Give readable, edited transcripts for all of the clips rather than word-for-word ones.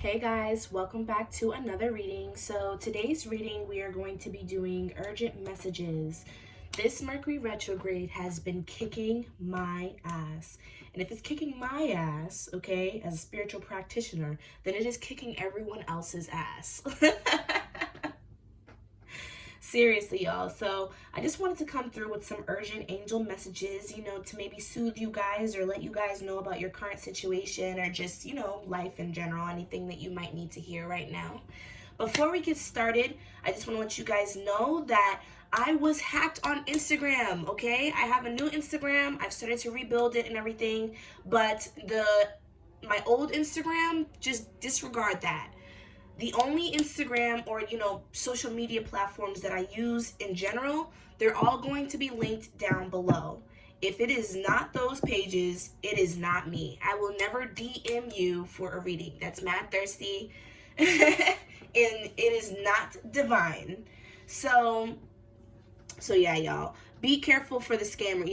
Hey guys, welcome back to another reading. So today's reading we are going to be doing urgent messages. This Mercury retrograde has been kicking my ass. And if it's kicking my ass, okay, as a spiritual practitioner, then it is kicking everyone else's ass. Seriously, y'all. So I just wanted to come through with some urgent angel messages, to maybe soothe you guys or let you guys know about your current situation or just, life in general, anything that you might need to hear right now. Before we get started, I just want to let you guys know that I was hacked on Instagram, okay? I have a new Instagram. I've started to rebuild it and everything, but my old Instagram, just disregard that. The only Instagram or, social media platforms that I use in general, they're all going to be linked down below. If it is not those pages, it is not me. I will never DM you for a reading. That's mad thirsty. And it is not divine. So yeah, y'all. Be careful for the scammer,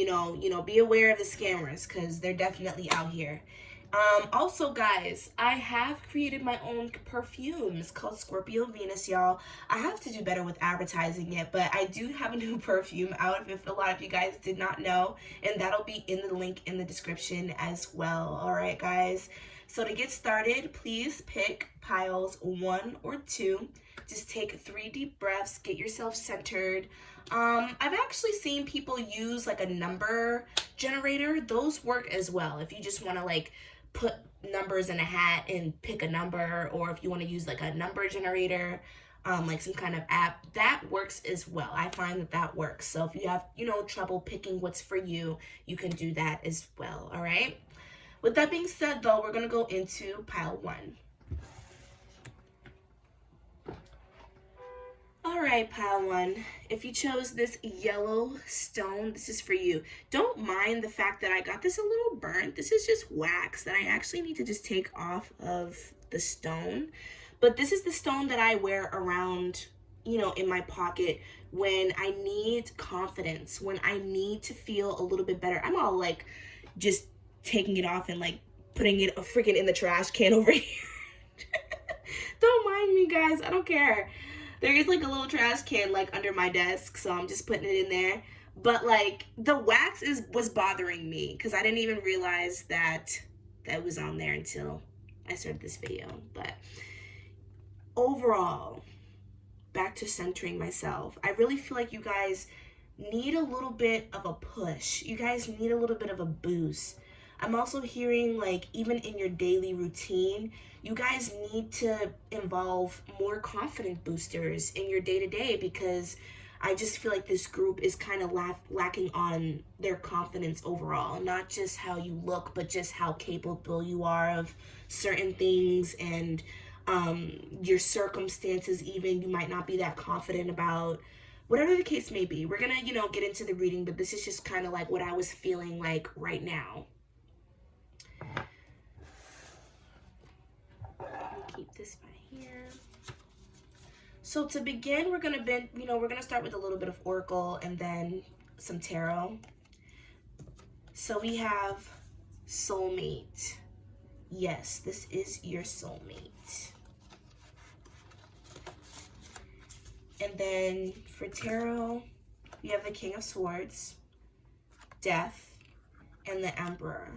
be aware of the scammers because they're definitely out here. Also, guys, I have created my own perfume. It's called Scorpio Venus, y'all. I have to do better with advertising it, but I do have a new perfume out if a lot of you guys did not know, and that'll be in the link in the description as well. All right, guys. So to get started, please pick piles 1 or 2. Just take 3 deep breaths, get yourself centered. I've actually seen people use like a number generator. Those work as well. If you just want to put numbers in a hat and pick a number, or if you want to use like a number generator, like some kind of app, that works as well. I find that works. So if you have, trouble picking what's for you, you can do that as well. All right. With that being said, though, we're going to go into pile 1. All right, pile 1, if you chose this yellow stone, this is for you. Don't mind the fact that I got this a little burnt. This is just wax that I actually need to just take off of the stone. But this is the stone that I wear around, in my pocket when I need confidence, when I need to feel a little bit better. I'm all just taking it off and putting it freaking in the trash can over here. Don't mind me, guys. I don't care. There is a little trash can under my desk, so I'm just putting it in there. But the wax was bothering me because I didn't even realize that was on there until I started this video. But overall, back to centering myself. I really feel like you guys need a little bit of a push. You guys need a little bit of a boost. I'm also hearing even in your daily routine, you guys need to involve more confident boosters in your day-to-day because I just feel like this group is kind of lacking on their confidence overall. Not just how you look, but just how capable you are of certain things and your circumstances even you might not be that confident about. Whatever the case may be, we're going to, get into the reading, but this is just kind of what I was feeling right now. Keep this right here. So to begin, we're gonna start with a little bit of oracle and then some tarot. So we have soulmate. Yes, this is your soulmate. And then for tarot, we have the King of Swords, Death, and the Emperor.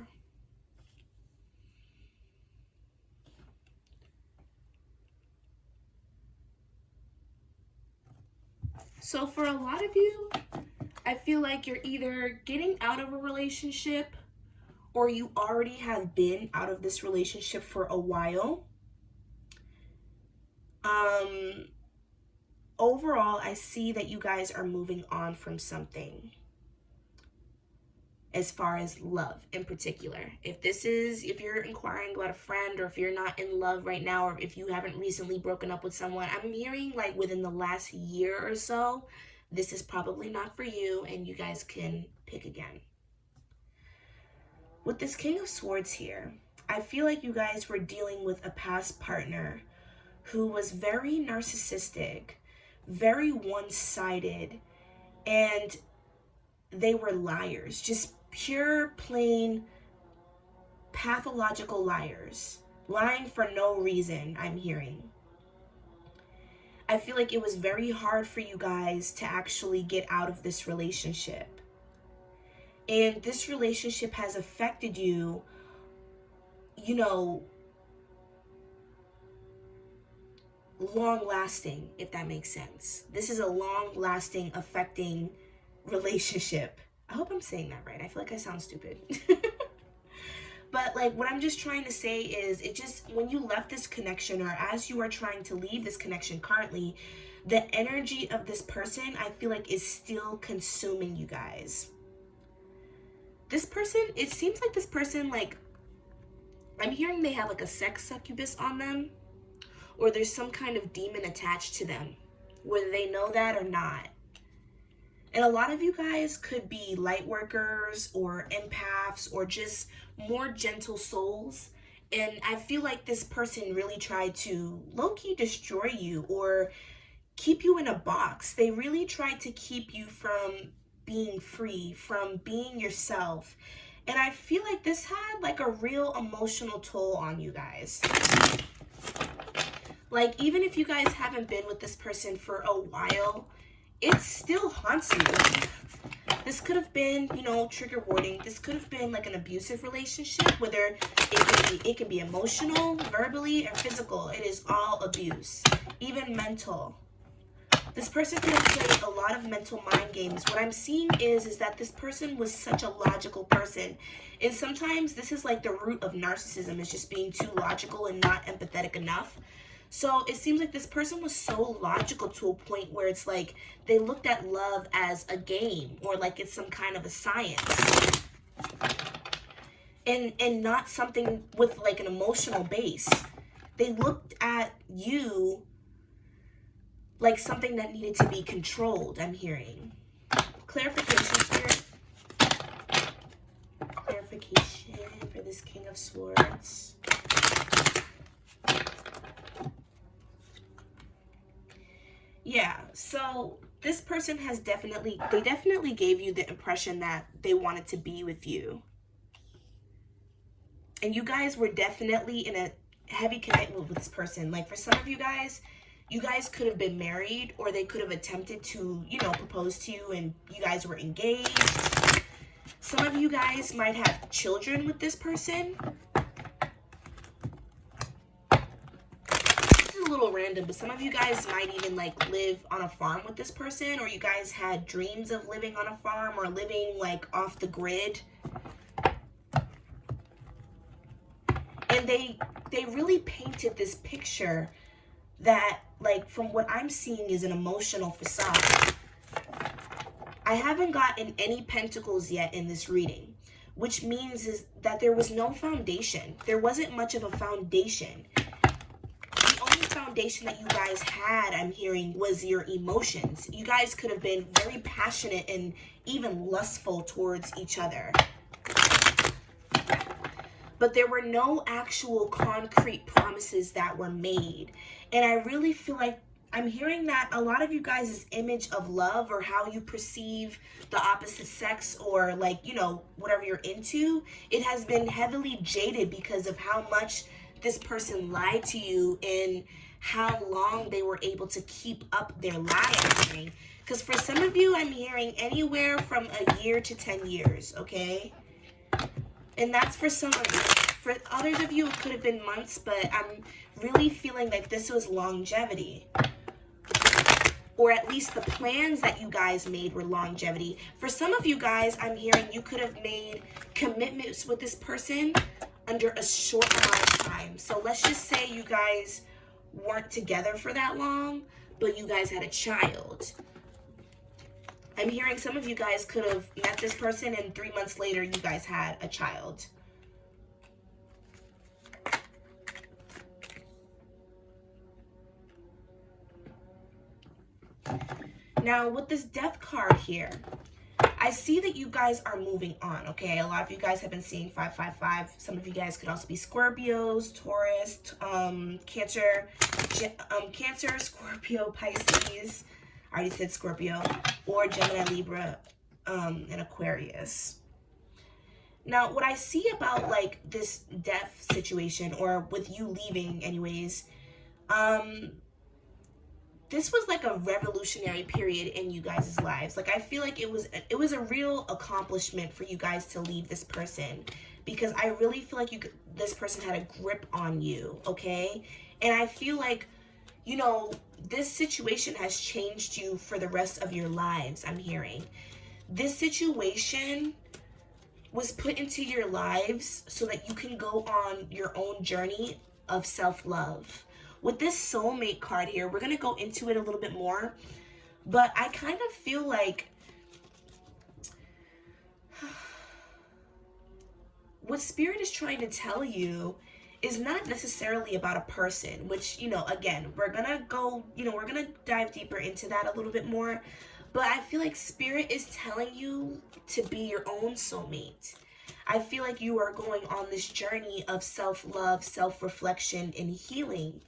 So for a lot of you, I feel like you're either getting out of a relationship or you already have been out of this relationship for a while. Overall, I see that you guys are moving on from something as far as love in particular. If you're inquiring about a friend, or if you're not in love right now, or if you haven't recently broken up with someone, I'm hearing within the last year or so, this is probably not for you and you guys can pick again. With this King of Swords here, I feel like you guys were dealing with a past partner who was very narcissistic, very one-sided, and they were liars, just pure, plain, pathological liars. Lying for no reason, I'm hearing. I feel like it was very hard for you guys to actually get out of this relationship. And this relationship has affected you, you know, long lasting, if that makes sense. This is a long lasting, affecting relationship. I hope I'm saying that right. I feel like I sound stupid. But like what I'm just trying to say is, it just, when you left this connection, or as you are trying to leave this connection currently, the energy of this person, I feel like, is still consuming you guys. This person, it seems like this person, like, I'm hearing they have like a sex succubus on them, or there's some kind of demon attached to them, whether they know that or not. And a lot of you guys could be light workers or empaths or just more gentle souls. And I feel like this person really tried to low-key destroy you or keep you in a box. They really tried to keep you from being free, from being yourself. And I feel like this had like a real emotional toll on you guys. Like, even if you guys haven't been with this person for a while, it still haunts you. This could have been, you know, trigger warning. This could have been like an abusive relationship, whether it can be emotional, verbally, or physical. It is all abuse, even mental. This person could have played a lot of mental mind games. What I'm seeing is that this person was such a logical person. And sometimes this is like the root of narcissism, is just being too logical and not empathetic enough. So it seems like this person was so logical to a point where it's like they looked at love as a game, or like it's some kind of a science. And not something with like an emotional base. They looked at you like something that needed to be controlled, I'm hearing. Clarification, Spirit. Clarification for this King of Swords. Yeah, so this person has definitely gave you the impression that they wanted to be with you. And you guys were definitely in a heavy commitment with this person. Like, for some of you guys could have been married, or they could have attempted to, you know, propose to you and you guys were engaged. Some of you guys might have children with this person. A little random, but some of you guys might even like live on a farm with this person, or you guys had dreams of living on a farm or living like off the grid. And they really painted this picture that, like, from what I'm seeing, is an emotional facade. I haven't gotten any pentacles yet in this reading, which means is that there was no foundation. There wasn't much of a foundation. Foundation that you guys had, I'm hearing, was your emotions. You guys could have been very passionate and even lustful towards each other, but there were no actual concrete promises that were made. And I really feel like I'm hearing that a lot of you guys' image of love, or how you perceive the opposite sex, or like, you know, whatever you're into, it has been heavily jaded because of how much this person lied to you and how long they were able to keep up their lie. Because for some of you, I'm hearing anywhere from a year to 10 years, okay? And that's for some of you. For others of you, it could have been months, but I'm really feeling like this was longevity. Or at least the plans that you guys made were longevity. For some of you guys, I'm hearing you could have made commitments with this person under a short amount of time. So let's just say you guys weren't together for that long, but you guys had a child. I'm hearing some of you guys could have met this person and 3 months later you guys had a child. Now with this Death card here, I see that you guys are moving on, okay? A lot of you guys have been seeing 555. Some of you guys could also be Scorpios, Taurus, Cancer, Scorpio, Pisces. I already said Scorpio. Or Gemini, Libra, and Aquarius. Now, what I see about like this death situation, or with you leaving anyways, this was like a revolutionary period in you guys' lives. Like I feel like it was a real accomplishment for you guys to leave this person, because I really feel like this person had a grip on you, okay? And I feel like, you know, this situation has changed you for the rest of your lives, I'm hearing. This situation was put into your lives so that you can go on your own journey of self-love. With this soulmate card here, we're going to go into it a little bit more, but I kind of feel like what Spirit is trying to tell you is not necessarily about a person, which, you know, again, we're going to go, you know, we're going to dive deeper into that a little bit more. But I feel like Spirit is telling you to be your own soulmate. I feel like you are going on this journey of self-love, self-reflection, and healing.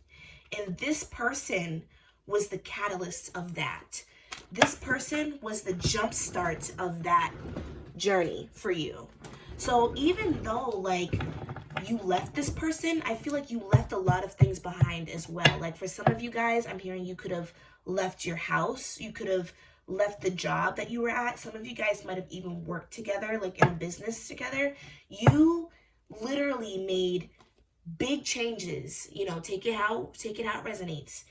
And this person was the catalyst of that. This person was the jumpstart of that journey for you. So even though, like, you left this person, I feel like you left a lot of things behind as well. Like, for some of you guys, I'm hearing you could have left your house. You could have left the job that you were at. Some of you guys might have even worked together, like in a business together. You literally made big changes. You know, take it how resonates.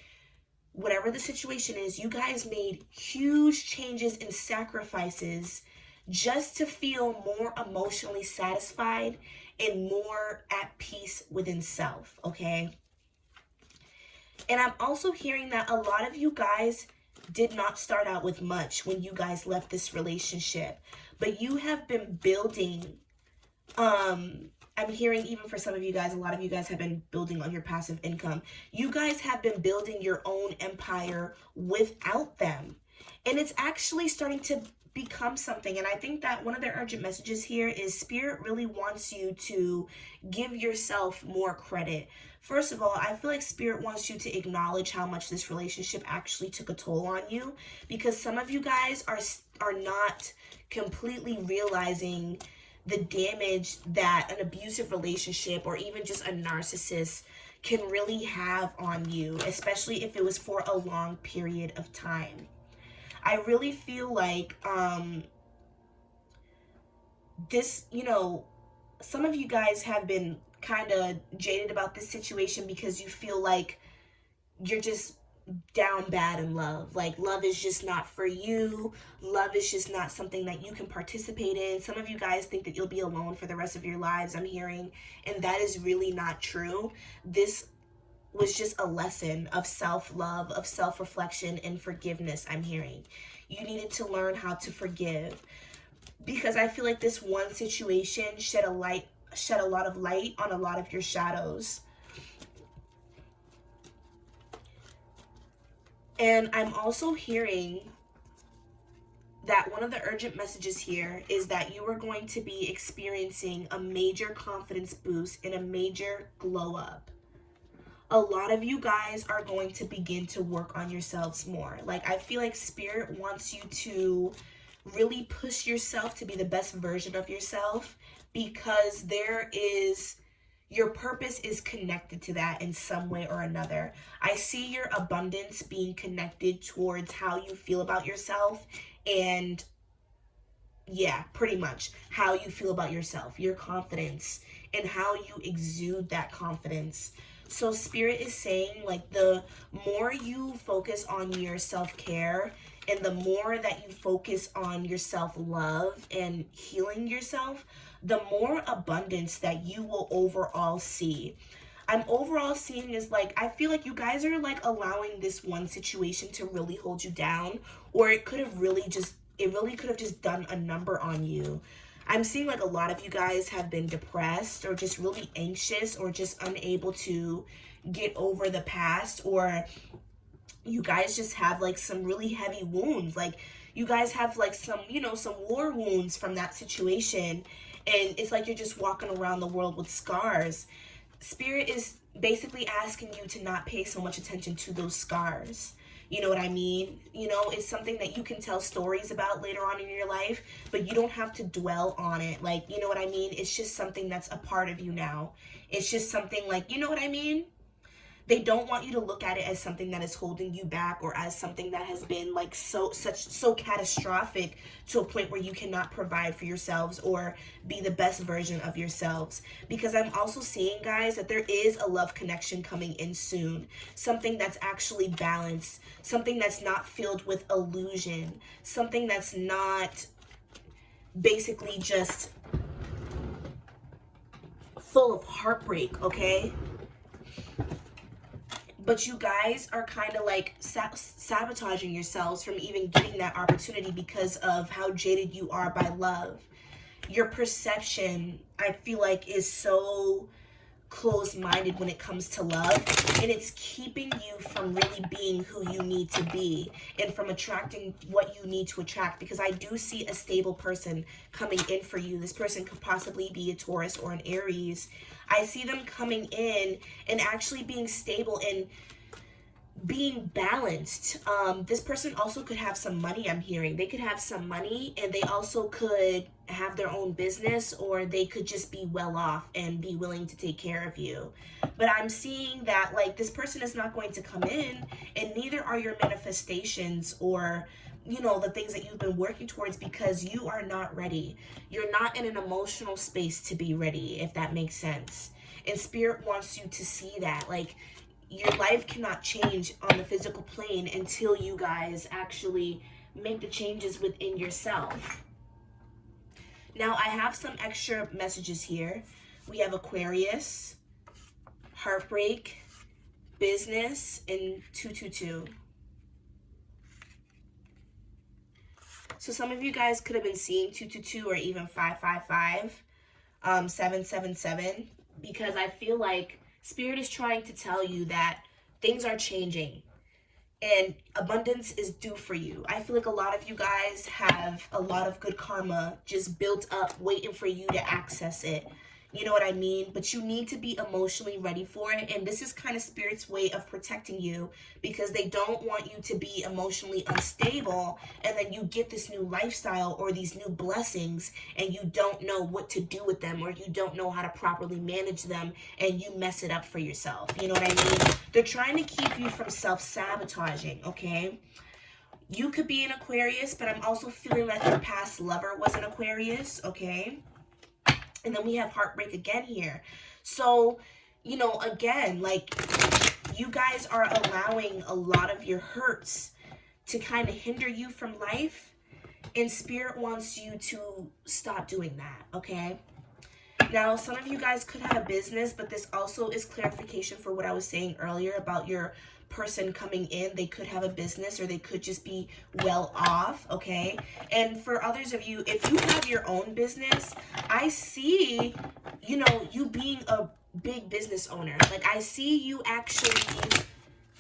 Whatever the situation is, you guys made huge changes and sacrifices just to feel more emotionally satisfied and more at peace within self, okay? And I'm also hearing that a lot of you guys did not start out with much when you guys left this relationship, but you have been building. I'm hearing even for some of you guys, a lot of you guys have been building on your passive income. You guys have been building your own empire without them, and it's actually starting to become something. And I think that one of the urgent messages here is Spirit really wants you to give yourself more credit. First of all, I feel like Spirit wants you to acknowledge how much this relationship actually took a toll on you, because some of you guys are not completely realizing the damage that an abusive relationship or even just a narcissist can really have on you, especially if it was for a long period of time. I really feel like this, you know, some of you guys have been kind of jaded about this situation because you feel like you're just down bad in love. Like, love is just not for you. Love is just not something that you can participate in. Some of you guys think that you'll be alone for the rest of your lives, I'm hearing, and that is really not true. This was just a lesson of self-love, of self-reflection, and forgiveness, I'm hearing. You needed to learn how to forgive, because I feel like this one situation shed a lot of light on a lot of your shadows. And I'm also hearing that one of the urgent messages here is that you are going to be experiencing a major confidence boost and a major glow up. A lot of you guys are going to begin to work on yourselves more. Like, I feel like Spirit wants you to really push yourself to be the best version of yourself, because your purpose is connected to that in some way or another. I see your abundance being connected towards how you feel about yourself, and yeah, pretty much how you feel about yourself, your confidence, and how you exude that confidence. So Spirit is saying, like, the more you focus on your self-care and the more that you focus on your self-love and healing yourself, the more abundance that you will overall see. I'm overall seeing is, like, I feel like you guys are, like, allowing this one situation to really hold you down, or it really could have just done a number on you. I'm seeing like a lot of you guys have been depressed or just really anxious or just unable to get over the past, or you guys just have like some really heavy wounds. Like, you guys have like some, you know, some war wounds from that situation, and it's like you're just walking around the world with scars. Spirit is basically asking you to not pay so much attention to those scars. You know what I mean? You know, it's something that you can tell stories about later on in your life, but you don't have to dwell on it. Like, you know what I mean? It's just something that's a part of you now. It's just something like, you know what I mean? They don't want you to look at it as something that is holding you back, or as something that has been like so catastrophic to a point where you cannot provide for yourselves or be the best version of yourselves. Because I'm also seeing, guys, that there is a love connection coming in soon. Something that's actually balanced, something that's not filled with illusion, something that's not basically just full of heartbreak, okay? But you guys are kind of like sabotaging yourselves from even getting that opportunity because of how jaded you are by love. Your perception, I feel like, is so closed-minded when it comes to love, and it's keeping you from really being who you need to be and from attracting what you need to attract. Because I do see a stable person coming in for you. This person could possibly be a Taurus or an Aries. I see them coming in and actually being stable and being balanced. This person also could have some money, I'm hearing. They could have some money, and they also could have their own business, or they could just be well off and be willing to take care of you. But I'm seeing that, like, this person is not going to come in, and neither are your manifestations or, you know, the things that you've been working towards, because you are not ready. You're not in an emotional space to be ready, if that makes sense. And Spirit wants you to see that. Like, your life cannot change on the physical plane until you guys actually make the changes within yourself. Now, I have some extra messages here. We have Aquarius, heartbreak, business, and 222. So some of you guys could have been seeing 222 or even 555, 777, because I feel like Spirit is trying to tell you that things are changing and abundance is due for you. I feel like a lot of you guys have a lot of good karma just built up, waiting for you to access it. You know what I mean? But you need to be emotionally ready for it. And this is kind of Spirit's way of protecting you, because they don't want you to be emotionally unstable and then you get this new lifestyle or these new blessings and you don't know what to do with them, or you don't know how to properly manage them, and you mess it up for yourself. You know what I mean? They're trying to keep you from self-sabotaging, okay? You could be an Aquarius, but I'm also feeling like your past lover was an Aquarius, okay? And then we have heartbreak again here. So, you know, again, like, you guys are allowing a lot of your hurts to kind of hinder you from life. And Spirit wants you to stop doing that, okay? Now, some of you guys could have a business, but this also is clarification for what I was saying earlier about your person coming in. They could have a business, or they could just be well off, okay? And for others of you, if you have your own business, I see, you know, you being a big business owner. Like, I see you actually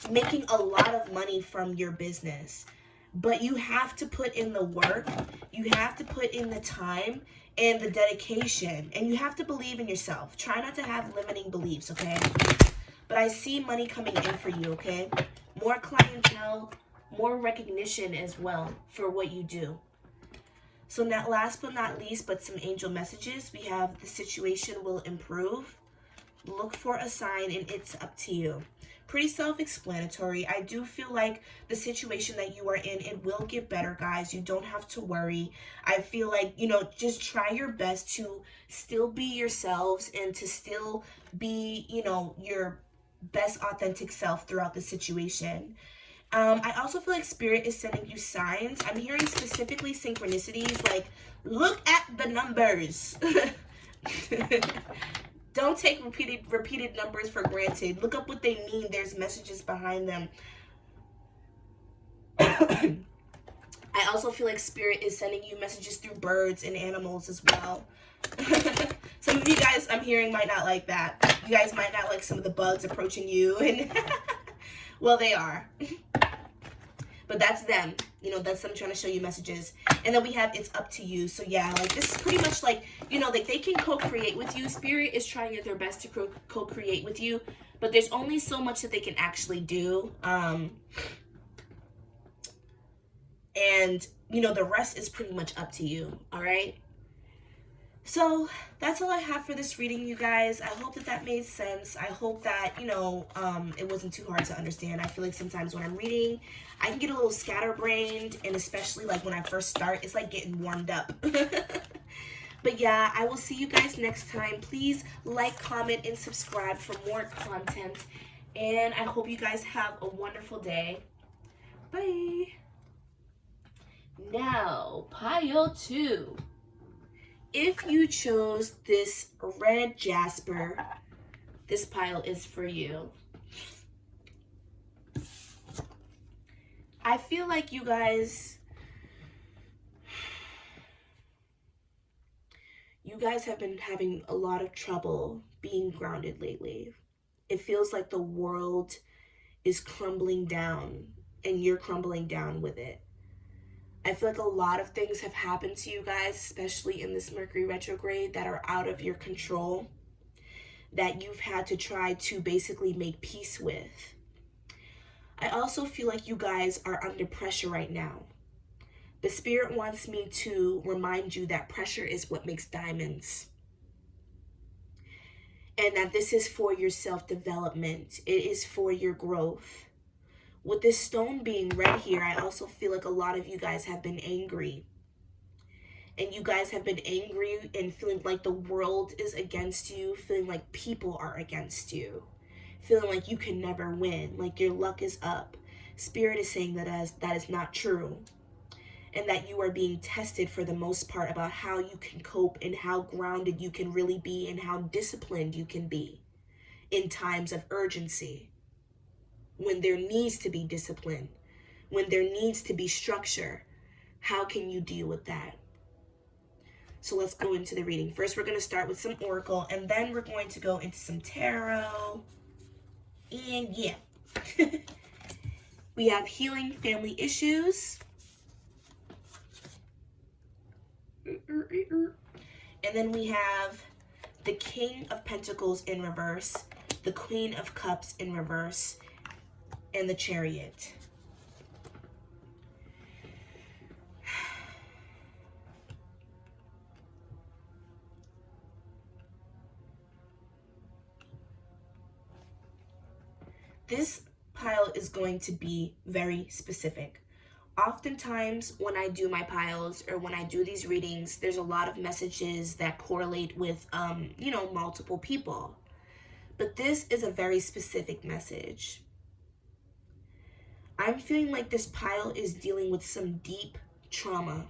making a lot of money from your business. But you have to put in the work, you have to put in the time and the dedication, and you have to believe in yourself. Try not to have limiting beliefs, okay? But I see money coming in for you, okay? More clientele, more recognition as well for what you do. So now, last but not least, but some angel messages. We have the situation will improve. Look for a sign and it's up to you. Pretty self-explanatory. I do feel like the situation that you are in, it will get better, guys. You don't have to worry. I feel like, you know, just try your best to still be yourselves and to still be, you know, your best authentic self throughout the situation. I also feel like Spirit is sending you signs. I'm hearing specifically synchronicities, like, look at the numbers. Don't take repeated numbers for granted. Look up what they mean. There's messages behind them. I also feel like Spirit is sending you messages through birds and animals as well. Some of you guys, I'm hearing, might not like that. You guys might not like some of the bugs approaching you. And well, they are. But that's them. You know, that's them trying to show you messages. And then we have it's up to you. So yeah, like, this is pretty much like, you know, like, they can co-create with you. Spirit is trying their best to co-create with you. But there's only so much that they can actually do. And, you know, the rest is pretty much up to you, all right? So that's all I have for this reading, you guys. I hope that that made sense. I hope that, you know, it wasn't too hard to understand. I feel like sometimes when I'm reading, I can get a little scatterbrained, and especially like when I first start, it's like getting warmed up. But yeah, I will see you guys next time. Please like, comment, and subscribe for more content. And I hope you guys have a wonderful day. Bye. Now, pile 2. If you chose this red jasper, this pile is for you. I feel like you guys have been having a lot of trouble being grounded lately. It feels like the world is crumbling down and you're crumbling down with it. I feel like a lot of things have happened to you guys, especially in this Mercury retrograde, that are out of your control, that you've had to try to basically make peace with. I also feel like you guys are under pressure right now. The Spirit wants me to remind you that pressure is what makes diamonds. And that this is for your self-development. It is for your growth. With this stone being red here, I also feel like a lot of you guys have been angry. And you guys have been angry and feeling like the world is against you, feeling like people are against you, feeling like you can never win, like your luck is up. Spirit is saying that is not true. And that you are being tested for the most part about how you can cope and how grounded you can really be and how disciplined you can be in times of urgency. When there needs to be discipline, when there needs to be structure, how can you deal with that? So let's go into the reading. First, we're going to start with some oracle, and then we're going to go into some tarot. And yeah, we have healing family issues. And then we have the King of Pentacles in reverse, the Queen of Cups in reverse, and the Chariot. This pile is going to be very specific. Oftentimes when I do my piles or when I do these readings, there's a lot of messages that correlate with, you know, multiple people. But this is a very specific message. I'm feeling like this pile is dealing with some deep trauma.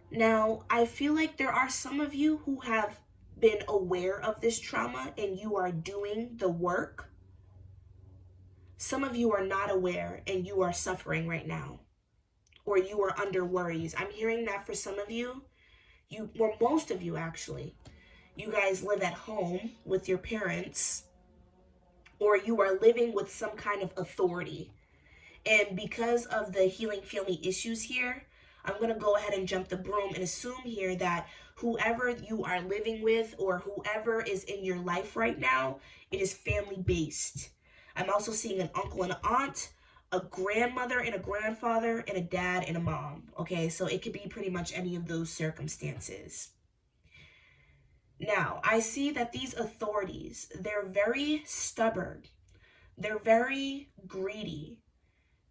Now, I feel like there are some of you who have been aware of this trauma and you are doing the work. Some of you are not aware and you are suffering right now, or you are under worries. I'm hearing that for some of you, or most of you actually, you guys live at home with your parents, or you are living with some kind of authority. And because of the healing family issues here, I'm going to go ahead and jump the broom and assume here that whoever you are living with or whoever is in your life right now, it is family based. I'm also seeing an uncle and an aunt, a grandmother and a grandfather, and a dad and a mom. Okay, so it could be pretty much any of those circumstances. Now, I see that these authorities, they're very stubborn. They're very greedy.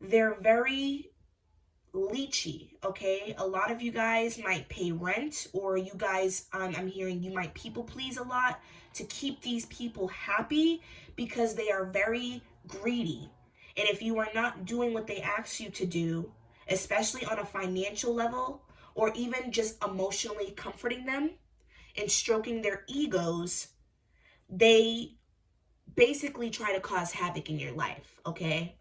They're very leechy, okay? A lot of you guys might pay rent, or you guys, I'm hearing you might people please a lot to keep these people happy because they are very greedy. And if you are not doing what they ask you to do, especially on a financial level, or even just emotionally comforting them and stroking their egos, they basically try to cause havoc in your life, okay?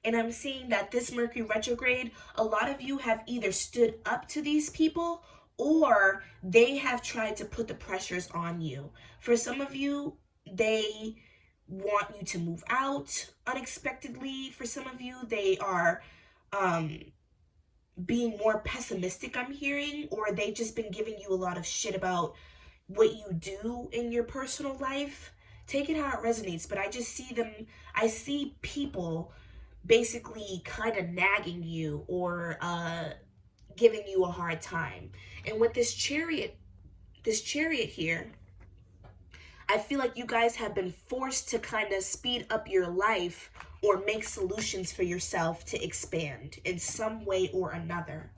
And I'm seeing that this Mercury retrograde, a lot of you have either stood up to these people or they have tried to put the pressures on you. For some of you, they want you to move out unexpectedly. For some of you, they are being more pessimistic, I'm hearing, or they've just been giving you a lot of shit about what you do in your personal life. Take it how it resonates, but I just see them, I see people basically kind of nagging you or giving you a hard time. And with this chariot here, I feel like you guys have been forced to kind of speed up your life or make solutions for yourself to expand in some way or another.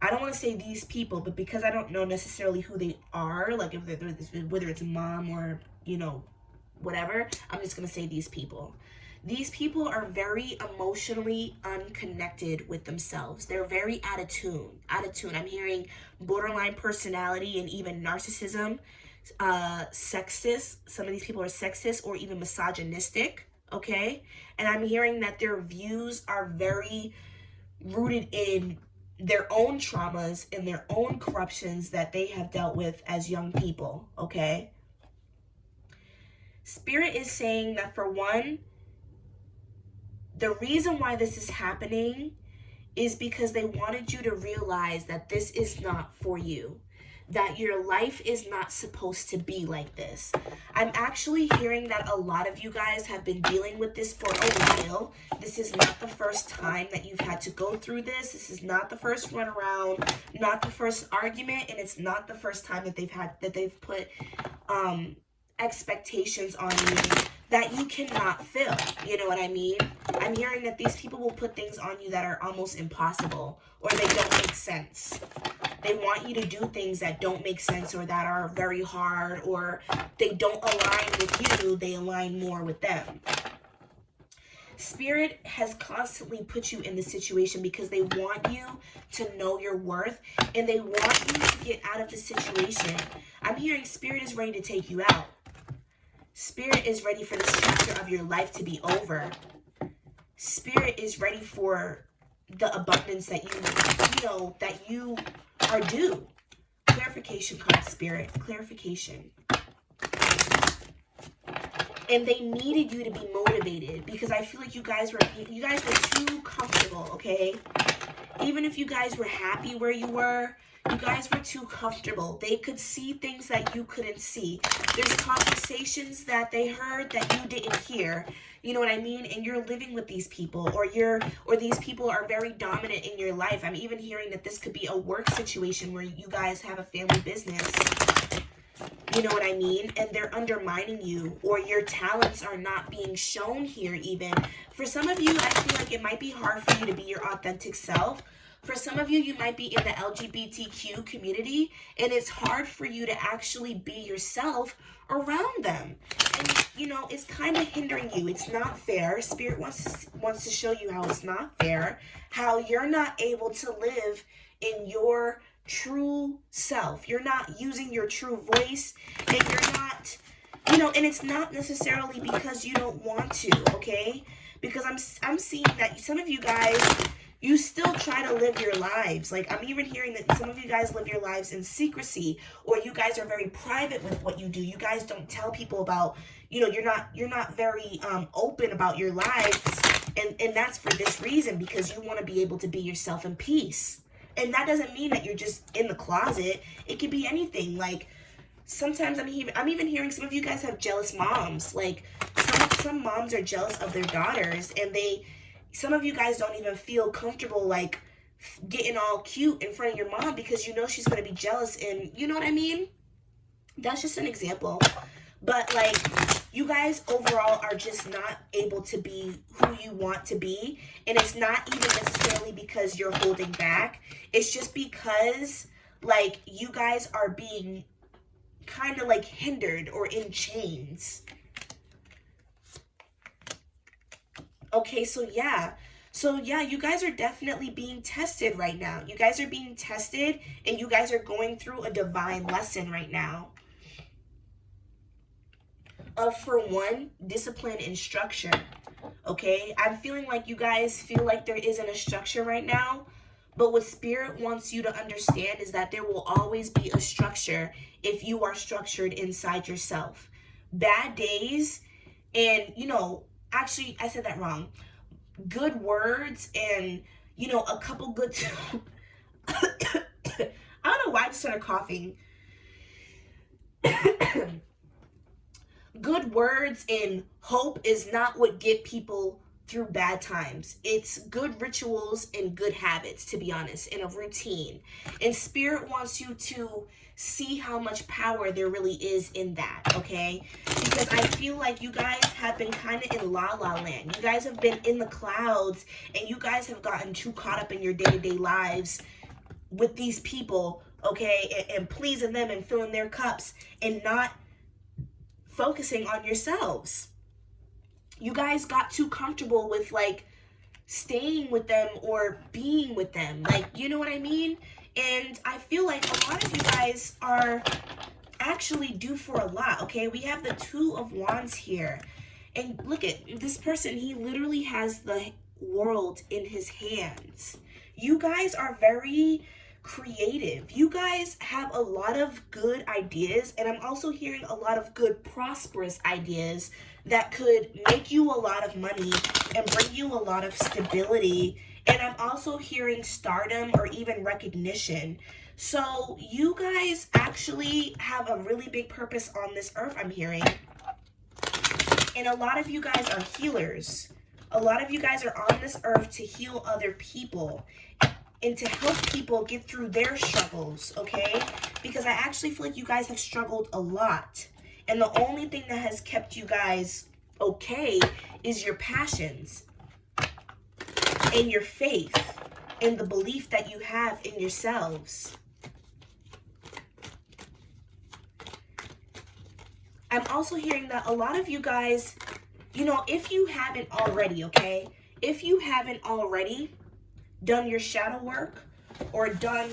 I don't want to say these people, but because I don't know necessarily who they are, like whether it's mom or, whatever, I'm just going to say these people. These people are very emotionally unconnected with themselves. They're very out of tune. I'm hearing borderline personality and even narcissism, sexist. Some of these people are sexist or even misogynistic, okay? And I'm hearing that their views are very rooted in their own traumas and their own corruptions that they have dealt with as young people, okay? Spirit is saying that, for one, the reason why this is happening is because they wanted you to realize that this is not for you, that your life is not supposed to be like this. I'm actually hearing that a lot of you guys have been dealing with this for a while. This is not the first time that you've had to go through this. This is not the first run around, not the first argument, and it's not the first time that they've put expectations on you that you cannot fill. You know what I mean? I'm hearing that these people will put things on you that are almost impossible, or they don't make sense. They want you to do things that don't make sense, or that are very hard, or they don't align with you, they align more with them. Spirit has constantly put you in this situation because they want you to know your worth, and they want you to get out of the situation. I'm hearing Spirit is ready to take you out. Spirit is ready for this chapter of your life to be over. Spirit is ready for the abundance that you are due. Clarification card, Spirit. Clarification. And they needed you to be motivated because I feel like you guys were too comfortable, okay? Even if you guys were happy where you were, you guys were too comfortable. They could see things that you couldn't see. There's conversations that they heard that you didn't hear. You know what I mean? And you're living with these people, or these people are very dominant in your life. I'm even hearing that this could be a work situation where you guys have a family business. You know what I mean? And they're undermining you, or your talents are not being shown here even. For some of you, I feel like it might be hard for you to be your authentic self. For some of you, you might be in the LGBTQ community, and it's hard for you to actually be yourself around them. And, it's kind of hindering you. It's not fair. Spirit wants to show you how it's not fair, how you're not able to live in your true self. You're not using your true voice, and you're not, and it's not necessarily because you don't want to, okay? Because I'm seeing that some of you guys, you still try to live your lives. Like, I'm even hearing that some of you guys live your lives in secrecy, or you guys are very private with what you do. You guys don't tell people about, you're not very open about your lives. And that's for this reason, because you want to be able to be yourself in peace. And that doesn't mean that you're just in the closet. It could be anything. Like, sometimes I'm even hearing some of you guys have jealous moms. Like, some moms are jealous of their daughters, and some of you guys don't even feel comfortable, like, getting all cute in front of your mom because she's going to be jealous, and you know what I mean? That's just an example. But, like, you guys overall are just not able to be who you want to be, and it's not even necessarily because you're holding back. It's just because, like, you guys are being kind of, like, hindered or in chains. Okay, so yeah, you guys are definitely being tested right now. You guys are being tested, and you guys are going through a divine lesson right now. For one, discipline and structure, okay? I'm feeling like you guys feel like there isn't a structure right now, but what Spirit wants you to understand is that there will always be a structure if you are structured inside yourself. Bad days and, actually, I said that wrong. Good words and, a couple good... I don't know why I just started coughing. good words and hope is not what get people through bad times. It's good rituals and good habits, to be honest, and a routine. And Spirit wants you to see how much power there really is in that, okay? Because I feel like you guys have been kind of in la la land. You guys have been in the clouds, and you guys have gotten too caught up in your day-to-day lives with these people, okay? And pleasing them and filling their cups and not focusing on yourselves. You guys got too comfortable with like staying with them or being with them. Like, you know what I mean? And I feel like a lot of you guys are actually due for a lot, okay? We have the Two of Wands here. And look at this person. He literally has the world in his hands. You guys are very creative. You guys have a lot of good ideas, and I'm also hearing a lot of good prosperous ideas that could make you a lot of money and bring you a lot of stability. And I'm also hearing stardom or even recognition. So you guys actually have a really big purpose on this earth, I'm hearing. And a lot of you guys are healers. A lot of you guys are on this earth to heal other people and to help people get through their struggles, okay? Because I actually feel like you guys have struggled a lot. And the only thing that has kept you guys okay is your passions and your faith and the belief that you have in yourselves. I'm also hearing that a lot of you guys, you know, if you haven't already, okay? If you haven't already done your shadow work or done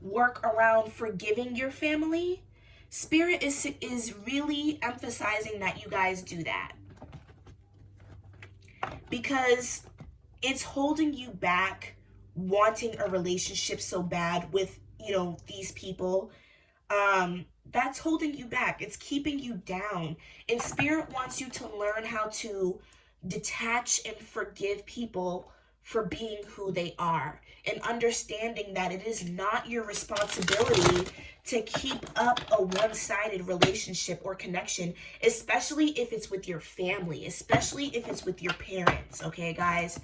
work around forgiving your family, Spirit is really emphasizing that you guys do that. Because it's holding you back wanting a relationship so bad with, you know, these people. That's holding you back. It's keeping you down. And Spirit wants you to learn how to detach and forgive people for being who they are, and understanding that it is not your responsibility to keep up a one-sided relationship or connection, especially if it's with your family, especially if it's with your parents, okay, guys?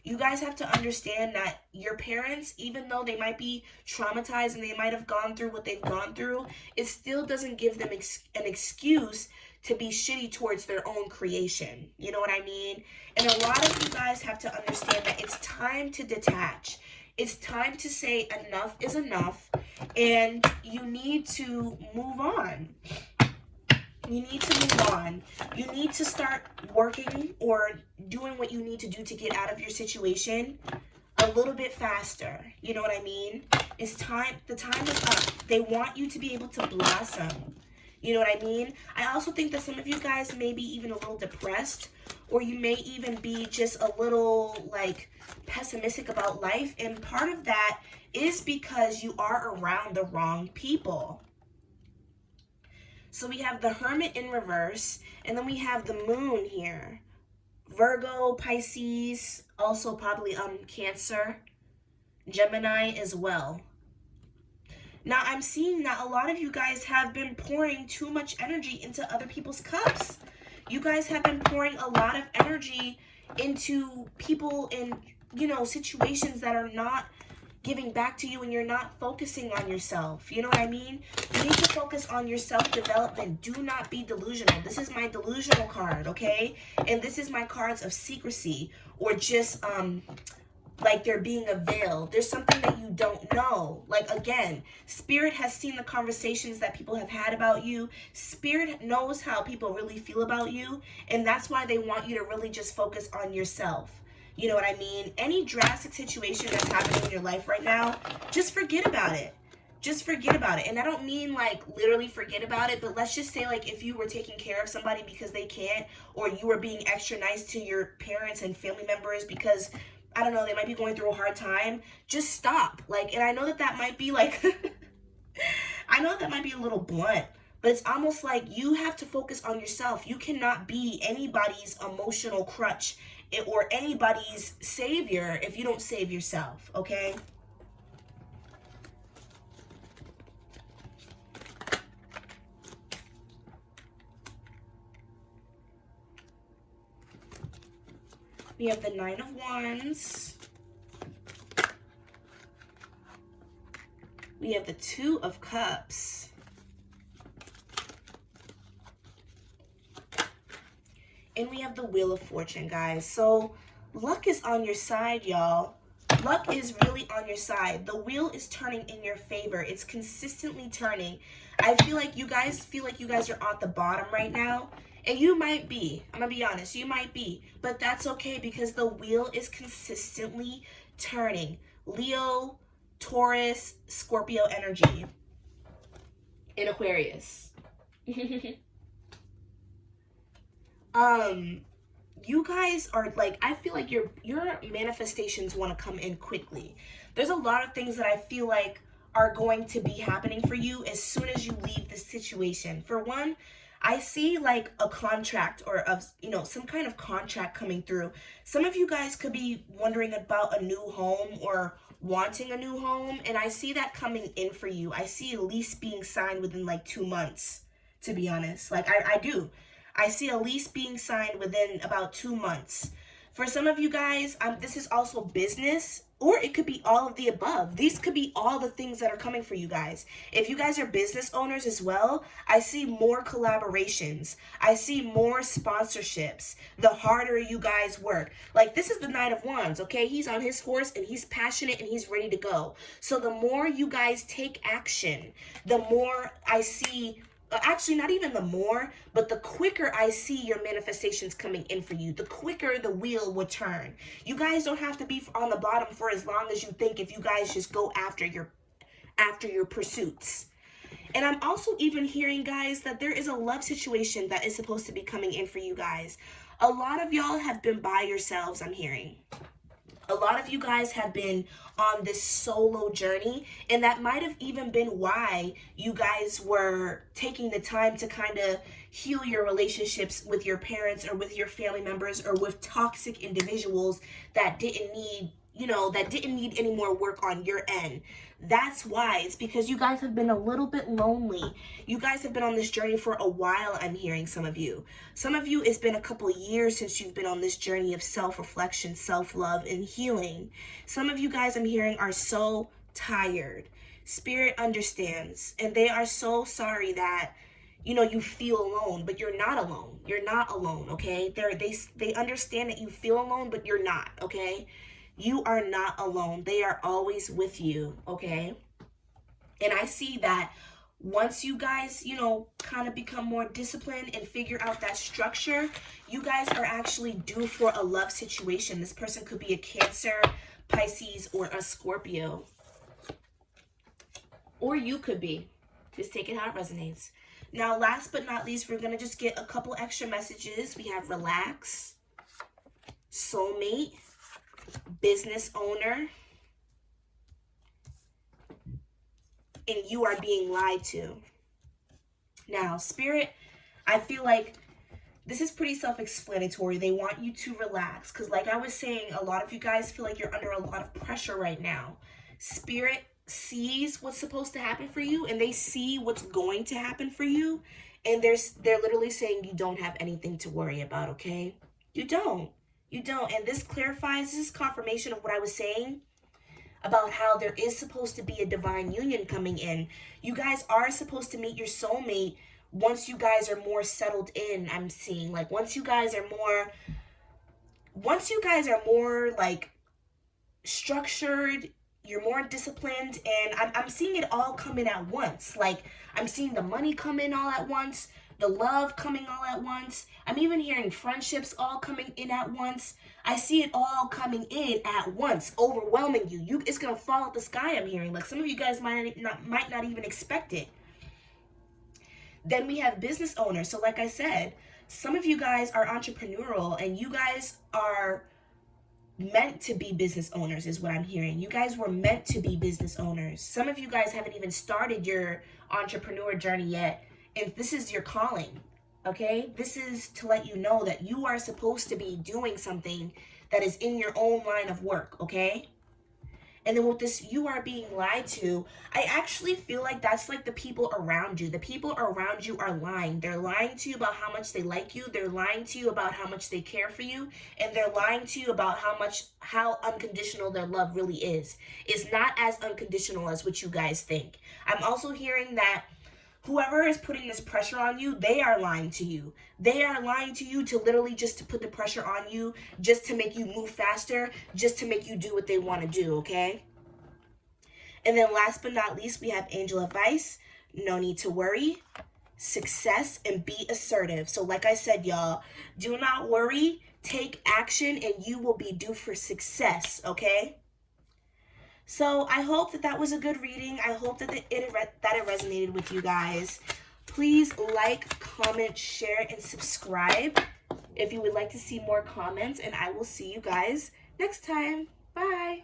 You guys have to understand that your parents, even though they might be traumatized and they might have gone through what they've gone through, it still doesn't give them an excuse to be shitty towards their own creation. You know what I mean? And a lot of you guys have to understand that it's time to detach. It's time to say enough is enough, and you need to move on. You need to move on. You need to start working or doing what you need to do to get out of your situation a little bit faster. You know what I mean? It's time. The time is up. They want you to be able to blossom. You know what I mean? I also think that some of you guys may be even a little depressed, or you may even be just a little like pessimistic about life. And part of that is because you are around the wrong people. So we have the Hermit in reverse, and then we have the Moon here. Virgo, Pisces, also probably Cancer, Gemini as well. Now, I'm seeing that a lot of you guys have been pouring too much energy into other people's cups. You guys have been pouring a lot of energy into people in, you know, situations that are not giving back to you, and you're not focusing on yourself. You know what I mean? You need to focus on your self-development. Do not be delusional. This is my delusional card, okay? And this is my cards of secrecy, or just like there being a veil. There's something that you don't know. Like, again, Spirit has seen the conversations that people have had about you. Spirit knows how people really feel about you, and that's why they want you to really just focus on yourself. You know what I mean? Any drastic situation that's happening in your life right now, just forget about it. Just forget about it. And I don't mean like literally forget about it, but let's just say like if you were taking care of somebody because they can't, or you were being extra nice to your parents and family members because, I don't know, they might be going through a hard time, just stop. Like, and I know that might be like, I know that might be a little blunt, but it's almost like you have to focus on yourself. You cannot be anybody's emotional crutch or anybody's savior if you don't save yourself, okay? We have the Nine of Wands. We have the Two of Cups. And we have the Wheel of Fortune, guys. So luck is on your side, y'all. Luck is really on your side. The wheel is turning in your favor. It's consistently turning. I feel like you guys are at the bottom right now. And you might be. I'm going to be honest. You might be. But that's okay because the wheel is consistently turning. Leo, Taurus, Scorpio energy in Aquarius. You guys are like, I feel like your manifestations want to come in quickly. There's a lot of things that I feel like are going to be happening for you as soon as you leave this situation. For one, I see like a contract or some kind of contract coming through. Some of you guys could be wondering about a new home or wanting a new home, and I see that coming in for you. I see a lease being signed within like 2 months, to be honest. Like I do. I see a lease being signed within about 2 months. For some of you guys, this is also business, or it could be all of the above. These could be all the things that are coming for you guys. If you guys are business owners as well, I see more collaborations. I see more sponsorships. The harder you guys work. Like, this is the Knight of Wands, okay? He's on his horse and he's passionate and he's ready to go. So the more you guys take action, the more I see... Actually, not even the more, but the quicker I see your manifestations coming in for you, the quicker the wheel will turn. You guys don't have to be on the bottom for as long as you think if you guys just go after your pursuits. And I'm also even hearing, guys, that there is a love situation that is supposed to be coming in for you guys. A lot of y'all have been by yourselves, I'm hearing. A lot of you guys have been on this solo journey, and that might have even been why you guys were taking the time to kind of heal your relationships with your parents or with your family members or with toxic individuals that didn't need, any more work on your end. That's why. It's because you guys have been a little bit lonely. You guys have been on this journey for a while, I'm hearing some of you. Some of you, it's been a couple years since you've been on this journey of self-reflection, self-love, and healing. Some of you guys, I'm hearing, are so tired. Spirit understands, and they are so sorry that, you feel alone, but you're not alone. You're not alone, okay? They understand that you feel alone, but you're not, okay? You are not alone. They are always with you, okay? And I see that once you guys, kind of become more disciplined and figure out that structure, you guys are actually due for a love situation. This person could be a Cancer, Pisces, or a Scorpio. Or you could be. Just take it how it resonates. Now, last but not least, we're going to just get a couple extra messages. We have relax, soulmate, business owner, and you are being lied to. Now, Spirit, I feel like this is pretty self-explanatory. They want you to relax because, like I was saying, a lot of you guys feel like you're under a lot of pressure right now. Spirit sees what's supposed to happen for you, and they see what's going to happen for you, and they're literally saying you don't have anything to worry about, okay? You don't. You don't. And this clarifies, this is confirmation of what I was saying about how there is supposed to be a divine union coming in. You guys are supposed to meet your soulmate once you guys are more settled in, I'm seeing. Like, once you guys are more like structured, you're more disciplined, and I'm seeing it all come in at once. Like, I'm seeing the money come in all at once, the love coming all at once. I'm even hearing friendships all coming in at once. I see it all coming in at once, overwhelming you. It's going to fall out the sky, I'm hearing. Like, some of you guys might not even expect it. Then we have business owners. So like I said, some of you guys are entrepreneurial, and you guys are meant to be business owners is what I'm hearing. You guys were meant to be business owners. Some of you guys haven't even started your entrepreneur journey yet. And this is your calling, okay? This is to let you know that you are supposed to be doing something that is in your own line of work, okay? And then with this, you are being lied to, I actually feel like that's like the people around you. The people around you are lying. They're lying to you about how much they like you. They're lying to you about how much they care for you. And they're lying to you about how unconditional their love really is. It's not as unconditional as what you guys think. I'm also hearing that whoever is putting this pressure on you, they are lying to you. They are lying to you to literally just to put the pressure on you, just to make you move faster, just to make you do what they want to do, okay? And then last but not least, we have angel advice. No need to worry. Success and be assertive. So like I said, y'all, do not worry. Take action and you will be due for success, okay? So I hope that was a good reading. I hope that it resonated with you guys. Please like, comment, share, and subscribe if you would like to see more comments. And I will see you guys next time. Bye.